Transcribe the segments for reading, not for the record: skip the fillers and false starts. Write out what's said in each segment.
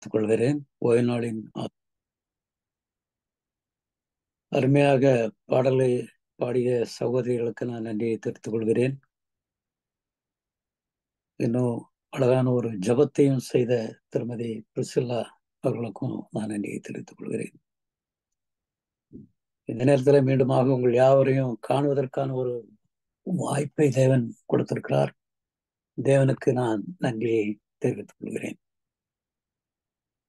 தெரிவித்துக் கொள்கிறேன். ஓய்நாளின் அருமையாக பாடலை பாடிய சகோதரிகளுக்கு நான் நன்றியை தெரிவித்துக் கொள்கிறேன். இன்னும் அழகான ஒரு ஜபத்தையும் செய்த திருமதி பிரிசில்லா அவர்களுக்கும் நான் நன்றியை தெரிவித்துக் கொள்கிறேன். இந்த நேரத்தில் மீண்டுமாக உங்கள் யாவரையும் காணுவதற்கான ஒரு வாய்ப்பை தேவன் கொடுத்திருக்கிறார். தேவனுக்கு நான் நன்றியை தெரிவித்துக் கொள்கிறேன்.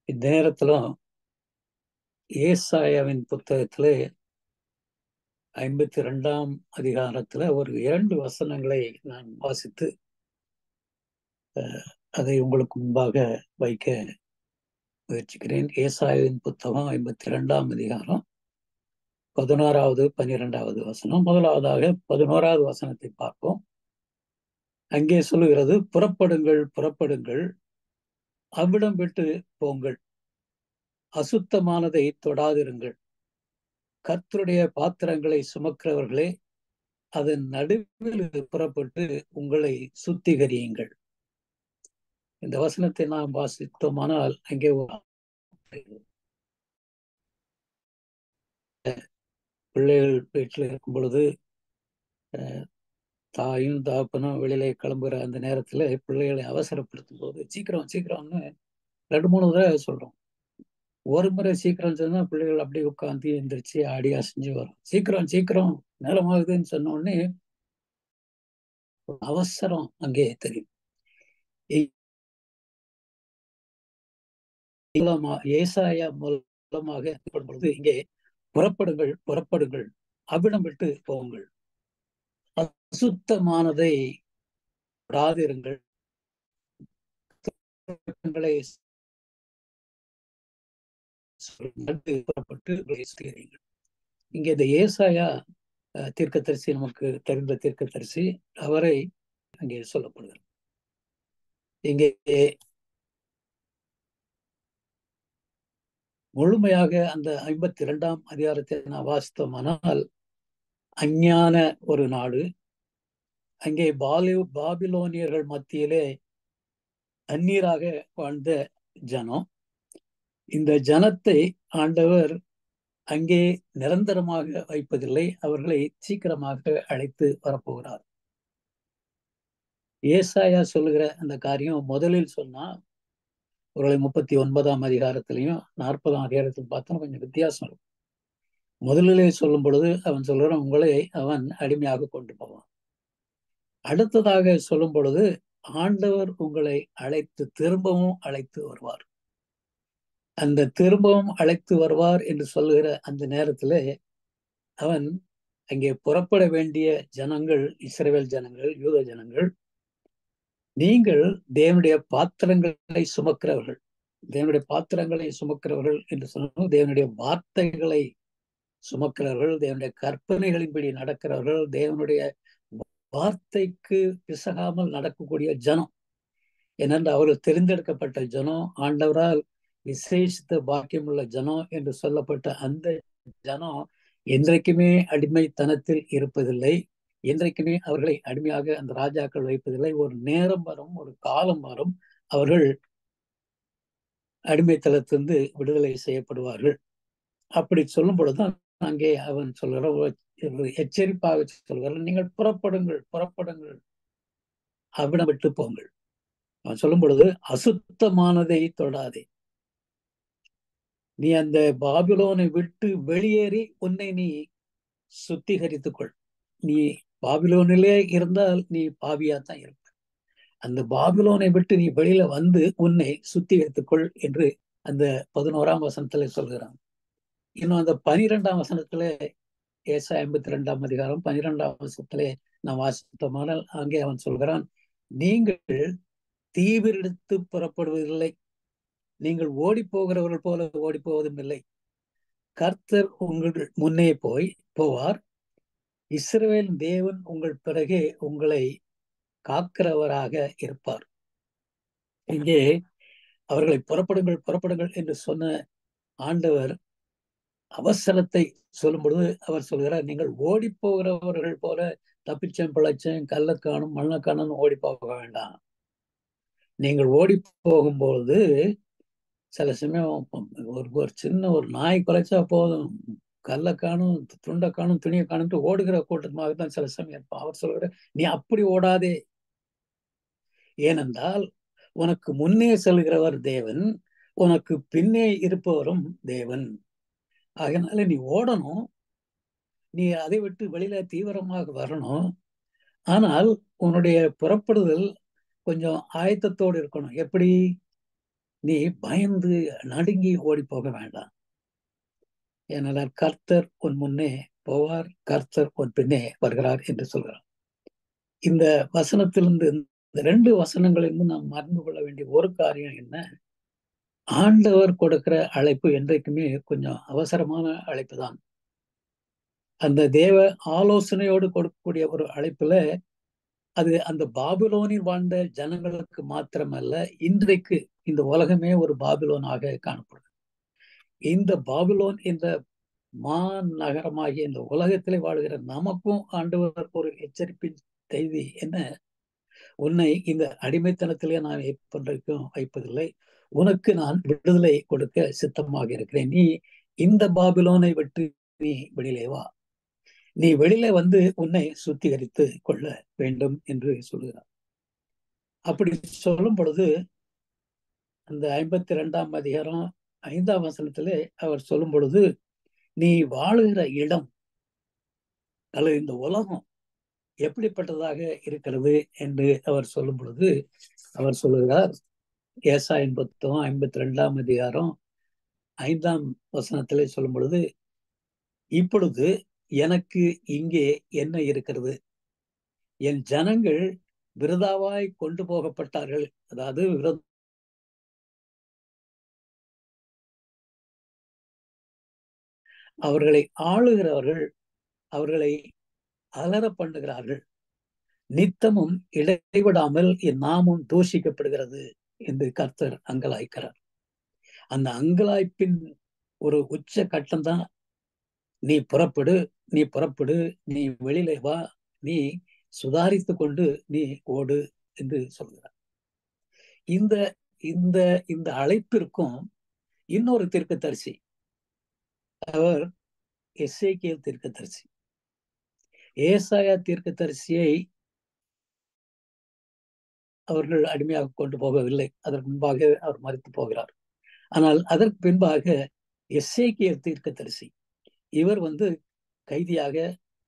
இந்த நேரத்திலும் ஏசாயாவின் புத்தகத்திலே 52ஆம் அதிகாரத்துல ஒரு 2 வசனங்களை நான் வாசித்து அதை உங்களுக்கு முன்பாக வைக்க முயற்சிக்கிறேன். ஏசாயாவின் புத்தகம் 52ஆம் அதிகாரம் 16வது 12வது வசனம். முதலாவதாக 11வது வசனத்தை பார்ப்போம். அங்கே சொல்லுகிறது, புறப்படுங்கள் புறப்படுங்கள், அவ்விடம் விட்டு போங்கள், அசுத்தமானதை தொடாதிருங்கள், கர்த்தருடைய பாத்திரங்களை சுமக்கிறவர்களே, அதன் நடுவில் புறப்பட்டு உங்களை சுத்திகரியுங்கள். இந்த வசனத்தை நாம் வாசித்தோமானால் அங்கே பிள்ளைகள் வீட்டில் இருக்கும் பொழுது தாயும் தாப்பனும் வெளியில கிளம்புகிற அந்த நேரத்துல பிள்ளைகளை அவசரப்படுத்தும் போது சீக்கிரம் சீக்கிரம்னு 2-3 தடவை சொல்றோம். ஒரு முறை சீக்கிரம் சொன்னா பிள்ளைகள் அப்படியே உட்காந்து எந்திரிச்சு ஆடி அசைஞ்சு வரும். சீக்கிரம் சீக்கிரம் நேரமாகுதுன்னு சொன்ன உடனே அவசரம் அங்கே தெரியும். ஏசாயா மூலமாக பொழுது இங்கே புறப்படுங்கள் புறப்படுங்கள், அவ்விடம் விட்டு போங்கள், அசுத்தமானதை தொடாதிருங்கள், புறப்பட்டு இங்கே இந்த ஏசாயா தீர்க்கதரிசி, நமக்கு தெரிந்த தீர்க்கதரிசி, அவரை அங்கே சொல்லப்படுகிறார். இங்கே முழுமையாக அந்த 52ஆம் அதிகாரத்தை நான் வாசித்தோமானால் அஞ்ஞான ஒரு நாடு, அங்கே பாபிலோனியர்கள் மத்தியிலே அந்நீராக வாழ்ந்த ஜனம். இந்த ஜனத்தை ஆண்டவர் அங்கே நிரந்தரமாக வைப்பதில்லை, அவர்களை சீக்கிரமாக அழைத்து வரப்போகிறார். ஏசாயா சொல்லுகிற அந்த காரியம் முதலில் சொன்னா அவர்களை 39ஆம் அதிகாரத்திலையும் 40ஆம் அதிகாரத்திலும் பார்த்தா கொஞ்சம் வித்தியாசம் இருக்கும். முதலிலே சொல்லும் பொழுது அவன் சொல்கிறான், உங்களை அவன் அடிமையாக கொண்டு போவான். அடுத்ததாக சொல்லும் பொழுது ஆண்டவர் உங்களை அழைத்து திரும்பவும் அழைத்து வருவார். அந்த திரும்பவும் அழைத்து வருவார் என்று சொல்லுகிற அந்த நேரத்திலே அவன் அங்கே புறப்பட வேண்டிய ஜனங்கள், இஸ்ரவேல் ஜனங்கள், யூத ஜனங்கள், நீங்கள் தேவனுடைய பாத்திரங்களை சுமக்கிறவர்கள், தேவனுடைய பாத்திரங்களை சுமக்கிறவர்கள் என்று சொன்னால் தேவனுடைய வார்த்தைகளை சுமக்கிறவர்கள், தேவனுடைய கற்பனைகளின்படி நடக்கிறவர்கள், தேவனுடைய வார்த்தைக்கு பிசகாமல் நடக்கக்கூடிய ஜனம். ஏனென்று அவர்கள் தெரிந்தெடுக்கப்பட்ட ஜனம், ஆண்டவரால் விசேஷித்த பாக்கியமுள்ள ஜனம் என்று சொல்லப்பட்ட அந்த ஜனம் என்றைக்குமே அடிமைத்தனத்தில் இருப்பதில்லை, என்றைக்குமே அவர்களை அடிமையாக அந்த ராஜாக்கள் வைப்பதில்லை. ஒரு நேரம் வரும், ஒரு காலம் வரும், அவர்கள் அடிமைத்தனத்திலிருந்து விடுதலை செய்யப்படுவார்கள். அப்படி சொல்லும் பொழுதுதான் அங்கே அவன் சொல்கிற எச்சரிப்பாக சொல்கிறார், நீங்கள் புறப்படுங்கள் புறப்படுங்கள், அவ்விடம் விட்டு போங்கள். அவன் சொல்லும் பொழுது அசுத்தமானதை தொடாதே, நீ அந்த பாபிலோனை விட்டு வெளியேறி உன்னை நீ சுத்திகரித்துக்கொள். நீ பாபிலோனிலே இருந்தால் நீ பாவியாத்தான் இருப்ப. அந்த பாபிலோனை விட்டு நீ வெளியில வந்து உன்னை சுத்திகரித்துக்கொள் என்று அந்த 11ஆம் வசனத்துல சொல்கிறான். இன்னும் அந்த 12ஆம் வசனத்துல, ஏசாயா 52ஆம் அதிகாரம் 12ஆம் வசனத்திலே நான் வாசித்தோமானால் அங்கே அவன் சொல்கிறான், நீங்கள் தீவிரெடுத்து புறப்படுவதில்லை, நீங்கள் ஓடி போகிறவர்கள் போல ஓடி போவதும் இல்லை, கர்த்தர் உங்கள் முன்னே போவார், இஸ்ரவேல் தேவன் உங்கள் பிறகே உங்களை காக்கிறவராக இருப்பார். இங்கே அவர்களை புறப்படுங்கள் புறப்படுங்கள் என்று சொன்ன ஆண்டவர் அவசரத்தை சொல்லும் பொழுது அவர் சொல்கிறார், நீங்கள் ஓடி போகிறவர்கள் போல தப்பிச்சேன் பிழைச்சேன் கள்ளக்கானும் மண்ணக்கானும் ஓடி போக வேண்டாம். நீங்கள் ஓடி போகும்பொழுது சில சமயம் ஒரு சின்ன ஒரு நாய் குலைச்சா போதும், கல்லை காணும், துண்டை காணும், துணியை காணும்ட்டு ஓடுகிற கூட்டமாக தான் சில சமயம் இருப்பான். அவர் சொல்கிற, நீ அப்படி ஓடாதே, ஏனென்றால் உனக்கு முன்னே செல்கிறவர் தேவன், உனக்கு பின்னே இருப்பவரும் தேவன். அதனால நீ ஓடணும், நீ அதை விட்டு வெளியில தீவிரமாக வரணும். ஆனால் உன்னுடைய புறப்படுதல் கொஞ்சம் ஆயத்தத்தோடு இருக்கணும். எப்படி? நீ பயந்து நடுங்கி ஓடி போக வேண்டாம். ஏனென்றால் கர்த்தர் உன் முன்னே போவார், கர்த்தர் உன் பின்னே வருகிறார் என்று சொல்கிறார். இந்த வசனத்திலிருந்து, இந்த 2 வசனங்களிலிருந்து நாம் அறிந்து கொள்ள வேண்டிய ஒரு காரியம் என்ன? ஆண்டவர் கொடுக்கிற அழைப்பு என்றைக்குமே கொஞ்சம் அவசரமான அழைப்பு தான். அந்த தேவ ஆலோசனையோடு கொடுக்கக்கூடிய ஒரு அழைப்புல, அது அந்த பாபிலோனில் வாழ்ந்த ஜனங்களுக்கு மாத்திரமல்ல, இன்றைக்கு இந்த உலகமே ஒரு பாபிலோனாக காணப்படும். இந்த பாபிலோன் என்ற நகரமாகிய இந்த உலகத்திலே வாழ்கிற நமக்கும் ஆண்டவர் ஒரு எச்சரிப்பின் செய்தி என்ன? உன்னை இந்த அடிமைத்தனத்திலே நான் எப்பொன்றைக்கும் வைப்பதில்லை, உனக்கு நான் விடுதலை கொடுக்க சித்தமாக இருக்கிறேன். நீ இந்த பாபிலோனை விட்டு நீ வெளியிலே வா, நீ வெளியில வந்து உன்னை சுத்திகரித்து கொள்ள வேண்டும் என்று சொல்கிறார். அப்படி சொல்லும் பொழுது அந்த 52ஆம் அதிகாரம் 5ஆம் வசனத்திலே அவர் சொல்லும் பொழுது, நீ வாழுகிற இடம் அல்லது இந்த உலகம் எப்படிப்பட்டதாக இருக்கிறது என்று அவர் சொல்லும் பொழுது அவர் சொல்லுகிறார். ஏசாயின் புத்தகம் 52ஆம் அதிகாரம் 5ஆம் வசனத்திலே சொல்லும் பொழுது, இப்பொழுது எனக்கு இங்கே என்ன இருக்கிறது? என் ஜனங்கள் விருதாவாய் கொண்டு போகப்பட்டார்கள். அதாவது அவர்களை ஆளுகிறவர்கள் அவர்களை அலற பண்ணுகிறார்கள். நித்தமும் இடைவிடாமல் என் நாமம் தூஷிக்கப்படுகிறது என்று கர்த்தர் அங்கலாய்க்கிறார். அந்த அங்கலாய்ப்பின் ஒரு உச்ச கட்டம் தான், நீ புறப்படு, நீ புறப்படு, நீ வெளியிலே வா, நீ சுதாரித்து கொண்டு நீ ஓடு என்று சொல்கிறார். இந்த இந்த இந்த அழைப்பிற்கும் இன்னொரு தீர்க்கதரிசி, அவர் எசேக்கியேல் தீர்க்கதரிசி. ஏசாயா தீர்க்கதரிசியை அவர்கள் அடிமையாக கொண்டு போகவில்லை, அதற்கு முன்பாக அவர் மரித்து போகிறார். ஆனால் அதற்கு பின்பாக எசேக்கியேல் தீர்க்கதரிசி, இவர் கைதியாக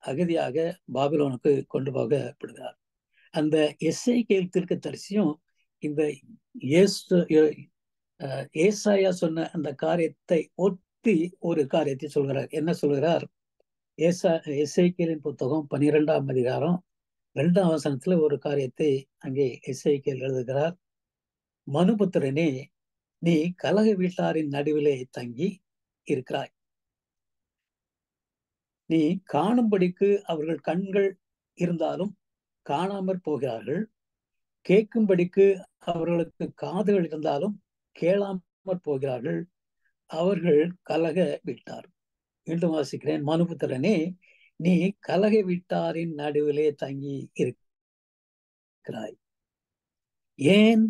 அகதியாக பாபிலோனுக்கு கொண்டு போகப்படுகிறார். அந்த எசேக்கியேல் தீர்க்கதரிசியும் இந்த ஏசாயா சொன்ன அந்த காரியத்தை ஒட்டி ஒரு காரியத்தை சொல்கிறார். என்ன சொல்கிறார்? எசேக்கியேலின் புத்தகம் 12ஆம் அதிகாரம் 2ஆம் வசனத்துல ஒரு காரியத்தை அங்கே எசேக்கியேல் எழுதுகிறார். மனுபுத்திரனே, நீ கலக வீட்டாரின் நடுவிலே தங்கி இருக்கிறாய். நீ காணும்படிக்கு அவர்கள் கண்கள் இருந்தாலும் காணாமற் போகிறார்கள், கேட்கும்படிக்கு அவர்களுக்கு காதுகள் இருந்தாலும் கேளாமற் போகிறார்கள், அவர்கள் கலக வீட்டார். மீண்டும் வாசிக்கிறேன். மனுபுத்திரனே, நீ கலக வீட்டாரின் நடுவிலே தங்கி இருக்கிறாய். ஏன்?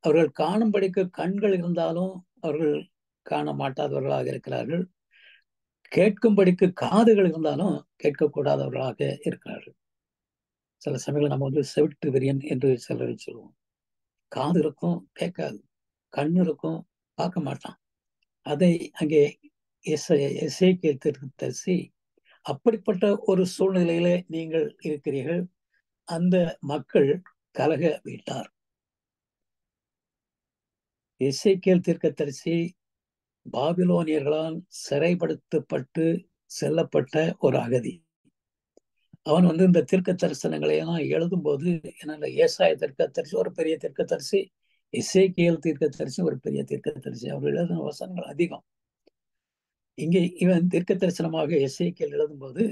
அவர்கள் காணும்படிக்கு கண்கள் இருந்தாலும் அவர்கள் காண மாட்டாதவர்களாக இருக்கிறார்கள், கேட்கும்படிக்கு காதுகள் இருந்தாலும் கேட்கக்கூடாதவர்களாக இருக்கிறார்கள். சில சமயங்கள் நம்ம செவிட்டு விரியன் என்று சிலரை சொல்லுவோம். காது இருக்கும், கேட்காது. கண் இருக்கும், பார்க்க மாட்டான். அதை அங்கே எசேக்கியேல் தீர்க்கதரிசி, அப்படிப்பட்ட ஒரு சூழ்நிலையில நீங்கள் இருக்கிறீர்கள், அந்த மக்கள் கலக வீட்டார். எசேக்கியேல் தீர்க்கதரிசி பாபிலோனியர்களால் சிறைப்படுத்தப்பட்டு செல்லப்பட்ட ஒரு அகதி. அவன் இந்த தீர்க்க தரிசனங்களை எல்லாம் எழுதும் போது, ஏன்னா ஏசாயா தீர்க்கதரிசி ஒரு பெரிய தீர்க்கதரிசி, எசேக்கியேல் தீர்க்கதரிசி ஒரு பெரிய தீர்க்கதரிசி. அவர்கள் எழுதின வசனங்கள் அதிகம். இங்கே இவன் தீர்க்க தரிசனமாக எசேக்கியேல் எழுதும் போது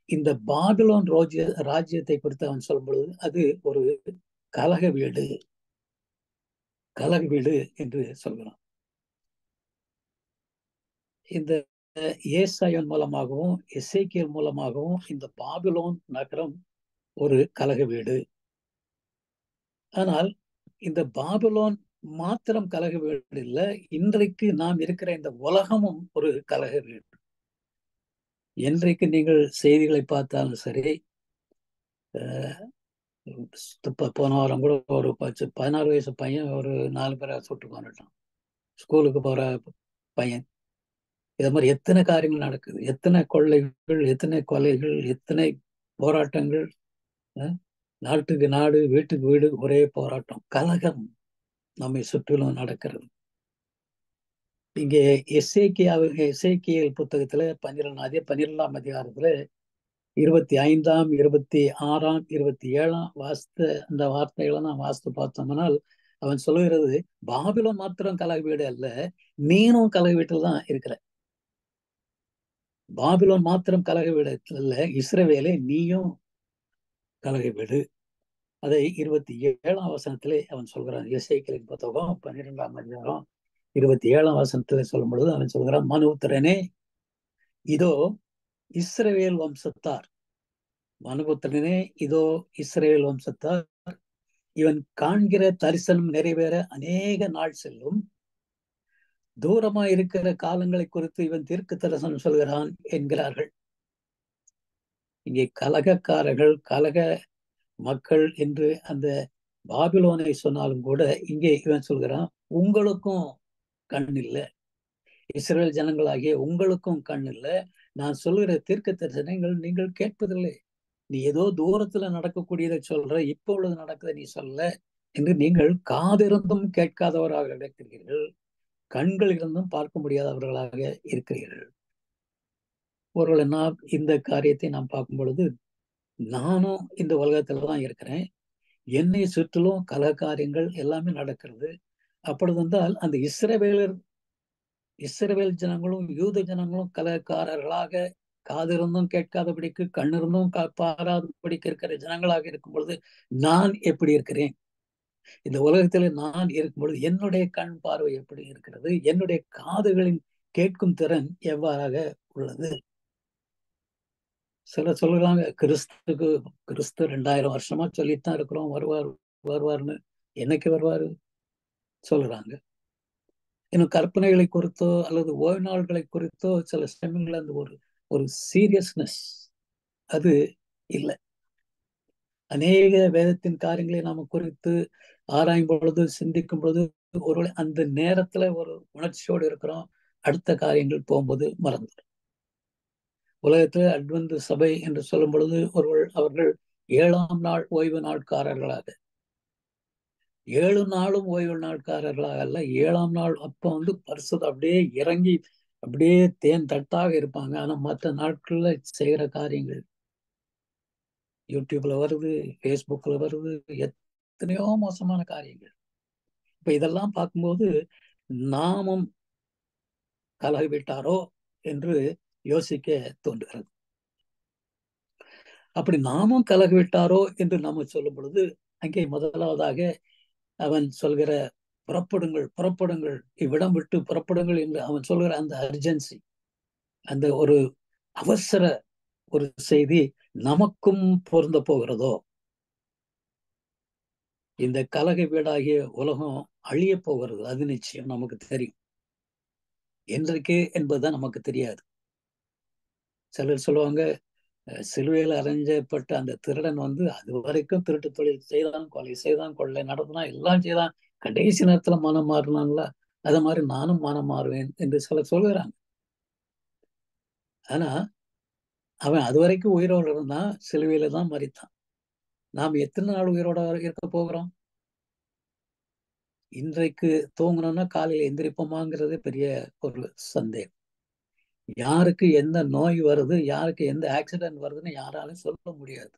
இந்த பாபிலோன் ராஜ்யத்தை குறித்து அவன் சொல்லும் பொழுது, அது ஒரு கலக வீடு, கலக வீடு என்று சொல்கிறான். இந்த ஏசாயன் மூலமாகவும் எசேக்கியேல் மூலமாகவும் இந்த பாபிலோன் நகரம் ஒரு கலக வீடு. ஆனால் இந்த பாபிலோன் மாத்திரம் கலக வீடு இல்ல, இன்றைக்கு நாம் இருக்கிற இந்த உலகமும் ஒரு கலக வீடு. என்றைக்கு நீங்கள் செய்திகளை பார்த்தாலும் சரி, போன வாரம் கூட ஒரு 16 வயசு பையன் ஒரு 4 பேரை சுட்டு கொண்டுட்டான். ஸ்கூலுக்கு போற பையன். இது மாதிரி எத்தனை காரியங்கள் நடக்குது, எத்தனை கொள்ளைகள், எத்தனை கொலைகள், எத்தனை போராட்டங்கள். நாட்டுக்கு நாடு, வீட்டுக்கு வீடு ஒரே போராட்டம், கலகம் நம்மை சுற்றிலும் நடக்கிறது. இங்கே எசேக்கியேல் புத்தகத்துல 12ஆம் அதிகாரத்துல 25ஆம் 26ஆம் 27ஆம் அந்த வார்த்தைகளை நான் வாசித்து பார்த்தோம்னால் அவன் சொல்லுகிறது, பாபிலோன் மாத்திரம் கலக வீடு அல்ல, நீனும் கலக வீட்டில் தான் இருக்கிற. பாபிலோன் மாத்திரம் கலக வீடு அல்ல, இஸ்ரவேலே நீயும் கலக வீடு. அதை 27ஆம் வசனத்திலே அவன் சொல்கிறான். எசேக்கியேலின் புத்தகம் 12ஆம் அதிகாரம் 27ஆம் வசனத்திலே சொல்லும் பொழுது அவன் சொல்கிறான், மனுபுத்திரனே, இதோ இஸ்ரவேல் வம்சத்தார், மனுபுத்திரனே இதோ இஸ்ரவேல் வம்சத்தார், இவன் காண்கிற தரிசனம் நிறைவேற அநேக நாள் செல்லும், தூரமா இருக்கிற காலங்களை குறித்து இவன் தீர்க்க தரிசனம் சொல்கிறான் என்கிறார்கள். இங்கே கலகக்காரர்கள், கலக மக்கள் என்று அந்த பாபிலோனை சொன்னாலும் கூட இங்கே இவன் சொல்கிறான், உங்களுக்கும் கண் இல்லை, இஸ்ரேல் ஜனங்களாகிய உங்களுக்கும் கண் இல்லை, நான் சொல்லுகிற தீர்க்க தரிசனங்கள் நீங்கள் கேட்பதில்லை. நீ ஏதோ தூரத்துல நடக்கக்கூடியதை சொல்ற, இப்ப உள்ளது நடக்குதை நீ சொல்ல என்று நீங்கள் காதிருந்தும் கேட்காதவராக இருக்கிறீர்கள், கண்கள் இருந்தும் பார்க்க முடியாதவர்களாக இருக்கிறீர்கள். ஒருவேளை நாம் இந்த காரியத்தை நாம் பார்க்கும் பொழுது, நானும் இந்த உலகத்துலதான் இருக்கிறேன், என்னை சுற்றிலும் கல காரியங்கள் எல்லாமே நடக்கிறது. அப்பொழுது என்றால் அந்த இஸ்ரவேல் ஜனங்களும் யூத ஜனங்களும் கலக்காரர்களாக, காதிருந்தும் கேட்காதபடிக்கு, கண்ணிருந்தும் பாராதபடிக்கு இருக்கிற ஜனங்களாக இருக்கும் பொழுது நான் எப்படி இருக்கிறேன்? இந்த உலகத்துல நான் இருக்கும் பொழுது என்னுடைய கண் பார்வை எப்படி இருக்கிறது? என்னுடைய காதுகளின் கேட்கும் திறன் எவ்வாறாக உள்ளது? சிலர் சொல்லுறாங்க, கிறிஸ்து 2000 வருஷமா சொல்லித்தான் இருக்கிறோம், வருவார்னு. என்னைக்கு வருவாரு சொல்லுறாங்க. இன்னும் கற்பனைகளை குறித்தோ அல்லது ஓய்வு நாள்களை குறித்தோ சில சமயங்கள் அந்த ஒரு சீரியஸ்னஸ் அது இல்லை. அநேக வேதத்தின் காரியங்களை நாம குறித்து ஆராயும் பொழுது, சிந்திக்கும் பொழுது, ஒரு அந்த நேரத்துல ஒரு உணர்ச்சியோடு இருக்கிறோம், அடுத்த காரியங்கள் போகும்போது மறந்துடும். உலகத்துல அட்வென்ட் சபை என்று சொல்லும் பொழுது அவர்கள் 7ஆம் நாள் ஓய்வு நாட்காரர்களாக, 7 நாளும் ஓய்வு நாட்காரர்களாக அல்ல, 7ஆம் நாள் அப்ப பரிசுத்த அப்படியே இறங்கி அப்படியே தேன் தட்டாக இருப்பாங்க. ஆனா மற்ற நாட்கள்ல செய்கிற காரியங்கள் யூடியூப்ல வருது, பேஸ்புக்ல வருது, எத்தனையோ மோசமான காரியங்கள். இப்ப இதெல்லாம் பார்க்கும்போது நாமும் கலகிவிட்டாரோ என்று யோசிக்க தோன்றுகிறது. அப்படி நாமும் கலகிவிட்டாரோ என்று நாம சொல்லும் பொழுது, அங்கே முதலாவதாக அவன் சொல்கிற புறப்படுங்கள், புறப்படுங்கள், இவ்விடம் விட்டு புறப்படுங்கள் என்று அவன் சொல்கிற அந்த அர்ஜென்சி, அந்த ஒரு அவசர ஒரு செய்தி நமக்கும் பொருந்த போகிறதோ? இந்த கலக வீடாகிய உலகம் அழிய போகிறது, அது நிச்சயம் நமக்கு தெரியும். என்றைக்கு என்பதுதான் நமக்கு தெரியாது. சிலர் சொல்லுவாங்க, சிலுவையில் அறைஞ்சப்பட்ட அந்த திருடன் அது வரைக்கும் திருட்டு தொழில் செய்தான், கொலை செய்தான், கொள்ளை நடத்தினான், எல்லாம் செய்தான், கடைசி நேரத்துல மனம் மாறினான்ல, அது மாதிரி நானும் மனம் மாறுவேன் என்று சிலர் சொல்கிறாங்க. ஆனா அவன் அது வரைக்கும் உயிரோடு இருந்தான், சிலுவையில தான் மரித்தான். நாம் எத்தனை நாள் உயிரோட இருக்க போகிறோம்? இன்றைக்கு தூங்கணும்னா காலையில எந்திரிப்போமாங்கிறது பெரிய ஒரு சந்தேகம். யாருக்கு எந்த நோய் வருது, யாருக்கு எந்த ஆக்சிடென்ட் வருதுன்னு யாராலும் சொல்ல முடியாது.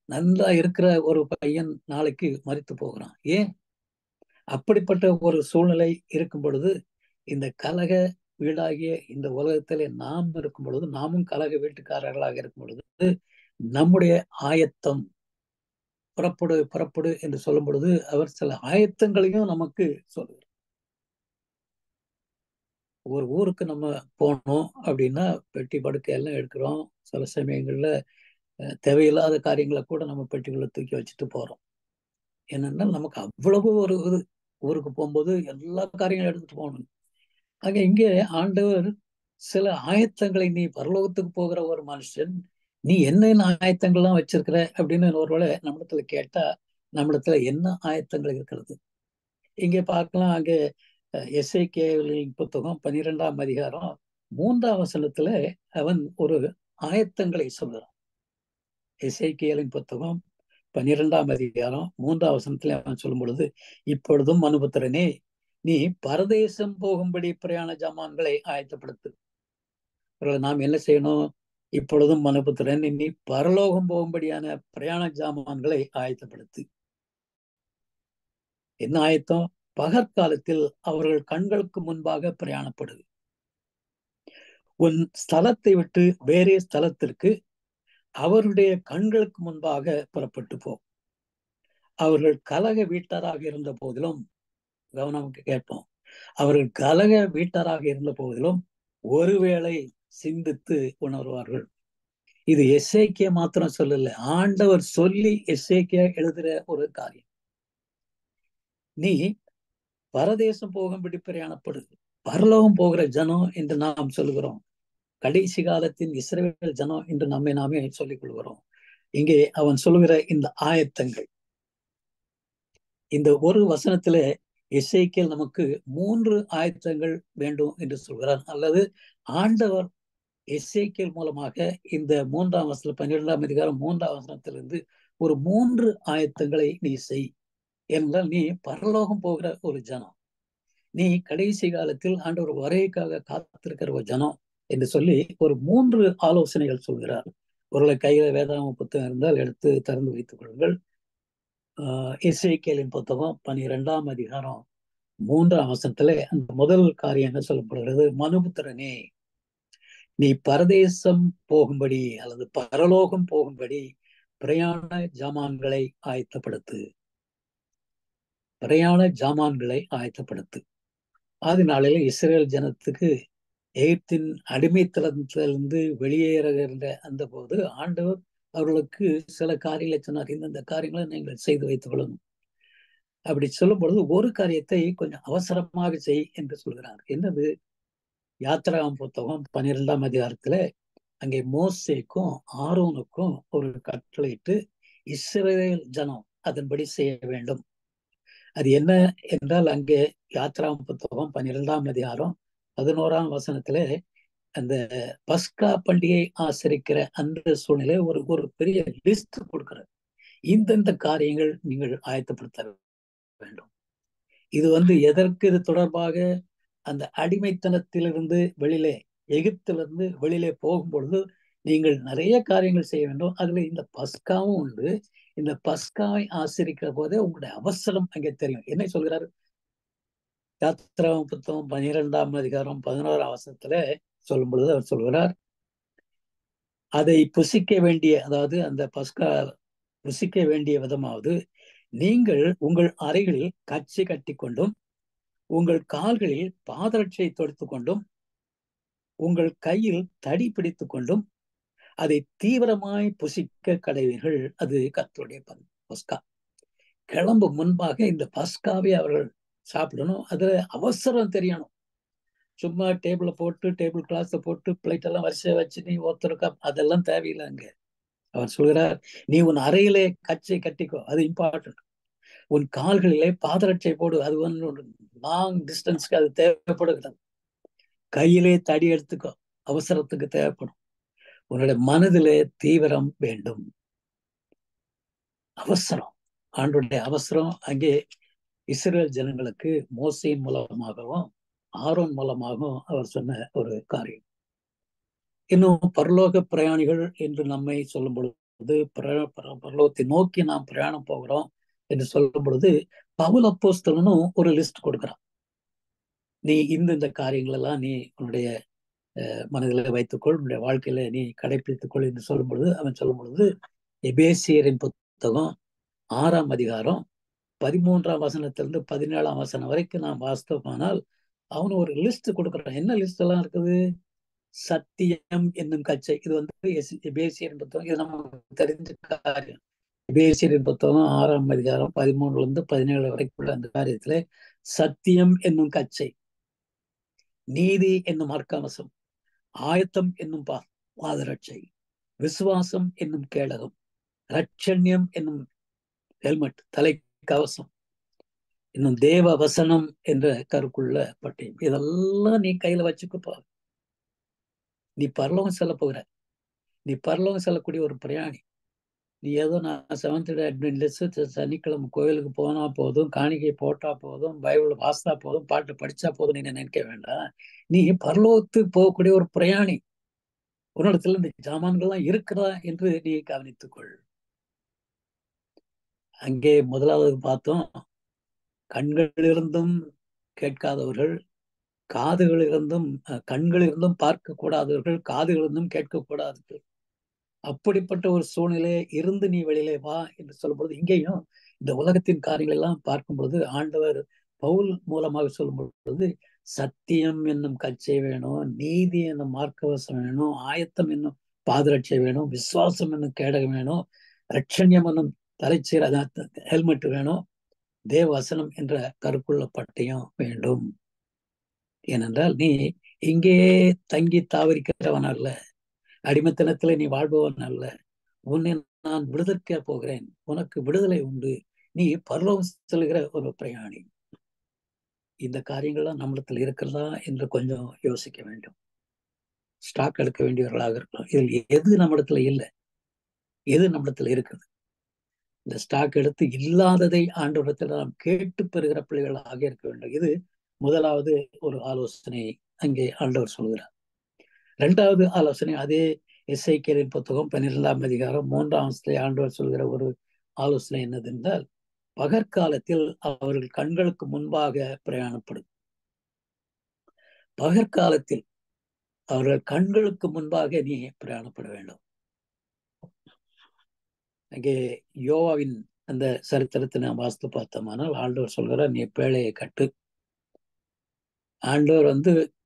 நல்லா இருக்கிற ஒரு பையன் நாளைக்கு மரித்து போகிறான். ஏன்? அப்படிப்பட்ட ஒரு சூழ்நிலை இருக்கும் பொழுது, இந்த கலக வீடாகிய இந்த உலகத்திலே நாம் இருக்கும் பொழுது, நாமும் கலக வீட்டுக்காரர்களாக இருக்கும் பொழுது, நம்முடைய ஆயத்தம், புறப்படு புறப்படு என்று சொல்லும் பொழுது அவர் சில ஆயத்தங்களையும் நமக்கு சொல்லுவார். ஒரு ஊருக்கு நம்ம போனோம் அப்படின்னா பெட்டி படுக்கை எல்லாம் எடுக்கிறோம். சில சமயங்கள்ல தேவையில்லாத காரியங்களை கூட நம்ம பெட்டிக்குள்ள தூக்கி வச்சுட்டு போறோம். என்னன்னா நமக்கு அவ்வளவு ஒரு இது ஊருக்கு போகும்போது எல்லா காரியங்களும் எடுத்துட்டு போகணும். அங்க இங்கே ஆண்டவர் சில ஆயத்தங்களை, நீ பரலோகத்துக்கு போகிற ஒரு மனுஷன், நீ என்னென்ன ஆயத்தங்கள்லாம் வச்சிருக்கிற அப்படின்னு ஒருவேளை நம்மிடத்துல கேட்டா, நம்மிடத்துல என்ன ஆயத்தங்கள் இருக்கிறது? இங்கே பார்க்கலாம். அங்கே எசேக்கியேலின் புத்தகம் 12ஆம் அதிகாரம் 3ஆம் வசனத்துல அவன் ஒரு ஆயத்தங்களை சொல்கிறான். எசேக்கியேலின் புத்தகம் 12ஆம் அதிகாரம் 3ஆம் வசனத்துல அவன் சொல்லும் பொழுது, இப்பொழுதும் மனுபுத்திரனே, நீ பரதேசம் போகும்படி பிரயாண ஜாமான்களை ஆயத்தப்படுத்து. நாம் என்ன செய்யணும்? இப்பொழுதும் மனுபுத்திரன், நீ பரலோகம் போகும்படியான பிரயாண ஜாமான்களை ஆயத்தப்படுத்து. என்ன ஆயத்தம்? பகற்காலத்தில் அவர்கள் கண்களுக்கு முன்பாக பிரயாணப்படு. உன் ஸ்தலத்தை விட்டு வேறே ஸ்தலத்திற்கு அவருடைய கண்களுக்கு முன்பாக புறப்பட்டு போ. அவர்கள் கலக வீட்டாராக இருந்த போதிலும், கவனம் கேட்போம், அவர்கள் கலக வீட்டாராக இருந்த போதிலும் ஒருவேளை சிந்தித்து உணர்வார்கள். இது எசேக்கியா மாத்திரம் சொல்லல, ஆண்டவர் சொல்லி எசேக்கியா எழுதுற ஒரு காரியம். நீ பரதேசம் போகும்படி பிரயாணப்படு. பரலோகம் போகிற ஜனம் என்று நாம் சொல்லுகிறோம். கடைசி காலத்தின் இஸ்ரவேல் ஜனம் என்று நம்மை நாமே சொல்லிக் கொள்கிறோம். இங்கே அவன் சொல்லுகிற இந்த ஆயத்தங்கள், இந்த ஒரு வசனத்துல எசேக்கியேல் நமக்கு 3 ஆயத்தங்கள் வேண்டும் என்று சொல்கிறார். அல்லது ஆண்டவர் எசேக்கியேல் மூலமாக இந்த 3ஆம் வசனம் 12ஆம் அதிகாரம் 3ஆம் வசனத்திலிருந்து ஒரு 3 ஆயத்தங்களை நீ செய் என்றால், நீ பரலோகம் போகிற ஒரு ஜனம், நீ கடைசி காலத்தில் ஆண்டவர் வரைக்காக காத்திருக்கிற ஒரு ஜனம் என்று சொல்லி ஒரு 3 ஆலோசனைகள் சொல்கிறார். ஒருவேளை கையில வேதாகம புத்தகம் இருந்தால் எடுத்து திறந்து வைத்துக் கொள்ளுங்கள். எசேக்கியேலின் புத்தகம் 12ஆம் அதிகாரம் 3ஆம் வசனத்துல அந்த முதல் காரியம் என்ன சொல்லப்படுகிறது? மனுபுத்திரனே, நீ பரதேசம் போகும்படி அல்லது பரலோகம் போகும்படி பிரயாண ஜாமான்களை ஆயத்தப்படுத்து. பிரயாண ஜாமான்களை ஆயத்தப்படுத்து. ஆதி நாளில் இஸ்ரேல் ஜனத்துக்கு எகிப்தின் அடிமைத்தனத்திலிருந்து வெளியேறுகின்ற அந்த போது ஆண்டவர் அவர்களுக்கு சில காரியங்களை சொன்னார். இந்த காரியங்களை நீங்கள் செய்து வைத்துக் கொள்ளணும். அப்படி சொல்லும் பொழுது ஒரு காரியத்தை கொஞ்சம் அவசரமாக செய் என்று சொல்கிறார். என்னது? யாத்திராகம புத்தகம் 12ஆம் அதிகாரத்துல அங்கே மோசேக்கும் ஆரோனுக்கும் ஒரு கட்டளையிட்டு இஸ்ரவேல் ஜனம் அதன்படி செய்ய வேண்டும். அது என்ன என்றால், அங்கே யாத்திராகம புத்தகம் 12ஆம் அதிகாரம் 11ஆம் வசனத்துல அந்த பஸ்கா பண்டிகை ஆசரிக்கிற அந்த சூழ்நிலை ஒரு பெரிய லிஸ்ட் கொடுக்கிறார். இந்தந்த காரியங்கள் நீங்கள் ஆயத்தப்படுத்த வேண்டும். இது எதற்கு இது தொடர்பாக? அந்த அடிமைத்தனத்திலிருந்து வெளியிலே, எகிப்திலிருந்து வெளியிலே போகும் பொழுது நீங்கள் நிறைய காரியங்கள் செய்ய வேண்டும். அதுல இந்த பஸ்காவும் உண்டு. இந்த பஸ்காவை ஆசரிக்கிற போதே உங்களுடைய அவசரம் அங்கே தெரியும். என்ன சொல்கிறார்? யாத்திராகம புத்தகம் 12ஆம் அதிகாரம் 11ஆம் வசனத்துல சொல்லும் பொழுது அவர் சொல்கிறார், அதை புசிக்க வேண்டிய, அதாவது அந்த பஸ்கா புசிக்க வேண்டிய விதமாவது, நீங்கள் உங்கள் அறைகளில் கச்சை கட்டி கொண்டும் உங்கள் கால்களில் பாதரட்சை தொடுத்து கொண்டும் உங்கள் கையில் தடி பிடித்து கொண்டும் அதை தீவிரமாய் புசிக்க கடவீர்கள். அது கர்த்தருடைய பஸ்கா. கிளம்பு முன்பாக இந்த பஸ்காவை அவர்கள் சாப்பிடணும். அதுல அவசரம் தெரியணும். சும்மா டேபிள போட்டு, டேபிள் கிளாஸ்ல போட்டு பிளேட் எல்லாம் வரிசையா வச்சு நீ ஒருத்தருக்கா, அதெல்லாம் தேவையில்லை. அங்க அவர் சொல்கிறார், நீ உன் அறையிலே கச்சை கட்டிக்கோ, அது இம்பார்ட்டன்ட். உன் கால்களிலே பாதரட்சை போடு, அது லாங் டிஸ்டன்ஸ்க்கு அது தேவைப்படுகிறது. கையிலே தடி எடுத்துக்கோ, அவசரத்துக்கு தேவைப்படும். உன்னுடைய மனதிலே தீவிரம் வேண்டும். அவசரம், ஆண்டுடைய அவசரம் அங்கே இஸ்ரேல் ஜனங்களுக்கு மோசேயின் மூலமாகவும் ஆரோன் மூலமாகவும் அவர் சொன்ன ஒரு காரியம். இன்னும் பரலோக பிரயாணிகள் என்று நம்மை சொல்லும் பொழுது, பரலோகத்தை நோக்கி நாம் பிரயாணம் போகிறோம் என்று சொல்லும் பொழுது, பவுல் அப்போஸ்தலனும் ஒரு லிஸ்ட் கொடுக்கிறான். நீ இந்த காரியங்கள் எல்லாம் நீ உன்னுடைய மனதில் வைத்துக்கொள், உன்னுடைய வாழ்க்கையில நீ கடைபிடித்துக்கொள் என்று சொல்லும் பொழுது, அவன் சொல்லும் பொழுது எபேசியரின் புத்தகம் 6ஆம் அதிகாரம் 13ஆம் வசனத்திலிருந்து 17ஆம் வசனம் வரைக்கும் நாம் வாஸ்தவமானால் அவனு ஒரு லிஸ்ட் கொடுக்குறான். என்ன லிஸ்ட் எல்லாம் இருக்குது? சத்தியம் என்னும் கச்சை. இது எபேசியரின் புத்தகம். இது நமக்கு தெரிஞ்ச காரியம். எபேசியரின் புத்தகம் 6ஆம் அதிகாரம் 13-17 வரைக்குள்ள அந்த காரியத்துல சத்தியம் என்னும் கச்சை, நீதி என்னும் அர்க்கவசம், ஆயத்தம் என்னும் பாதரட்சை, விசுவாசம் என்னும் கேடகம், ரட்சண்யம் என்னும் ஹெல்மெட் தலை கவசம், இன்னும் தேவ வசனம் என்ற கருக்குள்ள பட்டயம். இதெல்லாம் நீ கையில வச்சுக்கப்பா. நீ பரலோகம் செல்ல போகிற, நீ பரலோகம் செல்லக்கூடிய ஒரு பிரயாணி. நீ ஏதோ நான் செவன்த் டே அட்வென்டிஸ்ட், சனிக்கிழமை கோயிலுக்கு போனா போதும், காணிக்கை போட்டா போதும், பைபிள் வாசித்தா போதும், பாட்டு படிச்சா போதும் நீங்க நினைக்க வேண்டாம். நீ பரலோகத்துக்கு போகக்கூடிய ஒரு பிரயாணி. உன்னிடத்துல இந்த ஜாமான்கள்லாம் இருக்கிறதா என்று நீ கவனித்துக்கொள். அங்கே முதலாவது பார்த்தோம், கண்களிலிருந்தும் கேட்காதவர்கள், காதுகளிலிருந்தும் கண்களிலிருந்தும் பார்க்க கூடாதவர்கள், காதுகளிலிருந்தும் கேட்கக்கூடாதவர்கள். அப்படிப்பட்ட ஒரு சூழ்நிலையை இருந்து நீ வெளியிலே வா என்று சொல்லும் பொழுது, இங்கேயும் இந்த உலகத்தின் காரியங்கள் எல்லாம் பார்க்கும் பொழுது ஆண்டவர் பவுல் மூலமாக சொல்லும் பொழுது, சத்தியம் என்னும் கச்சை வேணும், நீதி என்னும் மார்க்கவசம் வேணும், ஆயத்தம் என்னும் பாதரட்சை வேணும், விசுவாசம் என்னும் கேடகம் வேணும், ரட்சண்யம் என்னும் தலைச்சீர் ஹெல்மெட் வேணும், தேவவசனம் என்ற கருக்குள்ள பட்டயம் வேண்டும். ஏனென்றால் நீ இங்கே தங்கி தாவரிக்கிறவன் அல்ல, அடிமைத்தனத்திலே நீ வாழ்பவன் அல்ல. உன்னை நான் விடுதற்க போகிறேன், உனக்கு விடுதலை உண்டு, நீ பரலோகம் செல்கிற ஒரு பிரயாணி. இந்த காரியங்கள்லாம் நம்மிடத்தில் இருக்கிறதா என்று கொஞ்சம் யோசிக்க வேண்டும். ஸ்டாக் எடுக்க வேண்டியவர்களாக இருக்கலாம். இதில் எது நம்மிடத்துல இல்லை, எது நம்மிடத்துல இருக்குது? இந்த ஸ்டாக் எடுத்து இல்லாததை ஆண்டவரிடத்தில் நாம் கேட்டு பெறுகிற பிள்ளைகளாக இருக்க வேண்டும். இது முதலாவது ஒரு ஆலோசனை அங்கே ஆண்டவர் சொல்கிறார். இரண்டாவது ஆலோசனை அதே எசேக்கியேலின் புத்தகம் 12ஆம் அதிகாரம் 3ஆம் ஆண்டவர் சொல்கிற ஒரு ஆலோசனை என்னதென்றால், பகற்காலத்தில் அவர்கள் கண்களுக்கு முன்பாக பிரயாணப்படும். பகற்காலத்தில் அவர்கள் கண்களுக்கு முன்பாக நீ பிரயாணப்பட வேண்டும். அங்கே யோவாவின் அந்த சரித்திரத்தை நாம் வாசித்து பார்த்தோமானால் ஆண்டவர் சொல்கிறார், நீ பேழையை கட்டு. ஆண்டவர்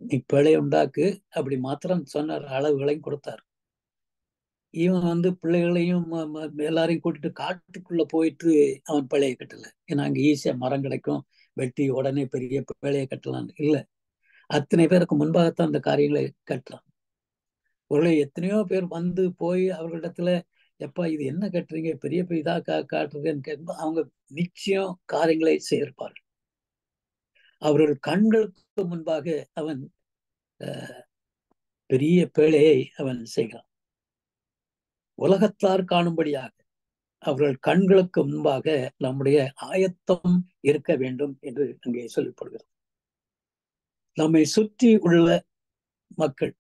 நீ பேழையை உண்டாக்கு அப்படி மாத்திரம் சொன்னார், அளவுகளையும் கொடுத்தார். இவன் பிள்ளைகளையும் எல்லாரையும் கூட்டிட்டு காட்டுக்குள்ள போயிட்டு அவன் பேழையை கட்டல. ஏன்னா அங்க ஈஸியா மரம் கிடைக்கும், வெட்டி உடனே பெரிய பேழையை கட்டலாம் இல்ல. அத்தனை பேருக்கு முன்பாகத்தான் அந்த காரியங்களை கட்டலாம். ஒருவேளை எத்தனையோ பேர் போய் அவர்களிடத்துல, எப்பா இது என்ன கட்டுறீங்க, பெரிய இதா காட்டுறதுன்னு கேட்கும்போது அவங்க நிச்சயம் காரியங்களை செய்திருப்பார்கள். அவர்கள் கண்களுக்கு முன்பாக அவன் பெரிய பேழையை அவன் செய்கிறான். உலகத்தார் காணும்படியாக அவர்கள் கண்களுக்கு முன்பாக நம்முடைய ஆயத்தம் இருக்க வேண்டும் என்று அங்கே சொல்லப்படுகிறது. நம்மை சுற்றி உள்ள மக்கள்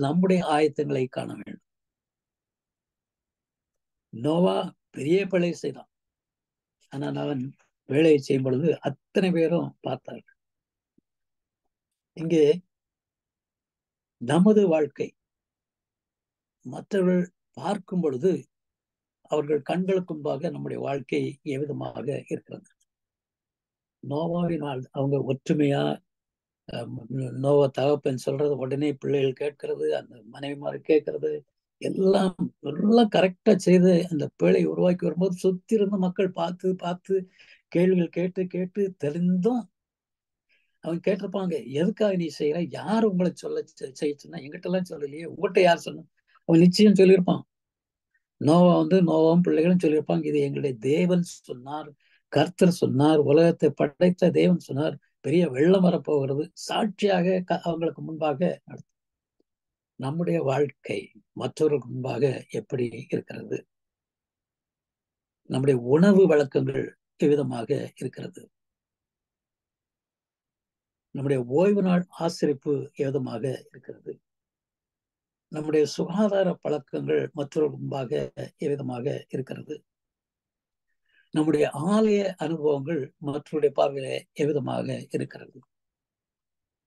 நம்முடைய ஆயத்தங்களை காண வேண்டும். நோவா பெரிய பிழை செய்தான், ஆனால் அவன் வேலையை செய்யும் பொழுது அத்தனை பேரும் பார்த்தார்கள். இங்கே நமது வாழ்க்கை மற்றவர்கள் பார்க்கும் பொழுது அவர்கள் கண்களுக்கு முன்பாக நம்முடைய வாழ்க்கை எவ்விதமாக இருக்கிறது. நோவாவின் அவங்க ஒற்றுமையா, நோவா தகப்பன் சொல்றது உடனே பிள்ளைகள் கேட்கிறது, அந்த மனைவிமார் கேட்கறது, எல்லாம் கரெக்டா செய்து அந்த பிள்ளை உருவாக்கி வரும்போது சுத்தி இருந்த மக்கள் பார்த்து பார்த்து கேள்விகள் கேட்டு கேட்டு தெரிந்தும் அவங்க கேட்டிருப்பாங்க, எதுக்காக நீ செய்யற, யார் உங்களை செய்ய சொன்னா, எங்கிட்ட எல்லாம் சொல்லலையே, உங்கள்கிட்ட யார் சொன்ன? அவன் நிச்சயம் சொல்லியிருப்பான். நோவாவும் பிள்ளைகளும் சொல்லியிருப்பாங்க, இது எங்களுடைய தேவன் சொன்னார், கர்த்தர் சொன்னார், உலகத்தை படைத்த தேவன் சொன்னார், பெரிய வெள்ளம் வரப்போகிறது, சாட்சியாக அவங்களுக்கு முன்பாக நடத்தும். நம்முடைய வாழ்க்கை மற்றவர்களுக்கு முன்பாக எப்படி இருக்கிறது? நம்முடைய உணவு வழக்கங்கள் எவ்விதமாக இருக்கிறது? நம்முடைய ஓய்வு நாள் ஆசிரிப்பு எவ்விதமாக இருக்கிறது? நம்முடைய சுகாதார பழக்கங்கள் மற்றவர்கள் முன்பாக எவ்விதமாக இருக்கிறது? நம்முடைய ஆலய அனுபவங்கள் மற்றவருடைய பார்வையில எவ்விதமாக இருக்கிறது?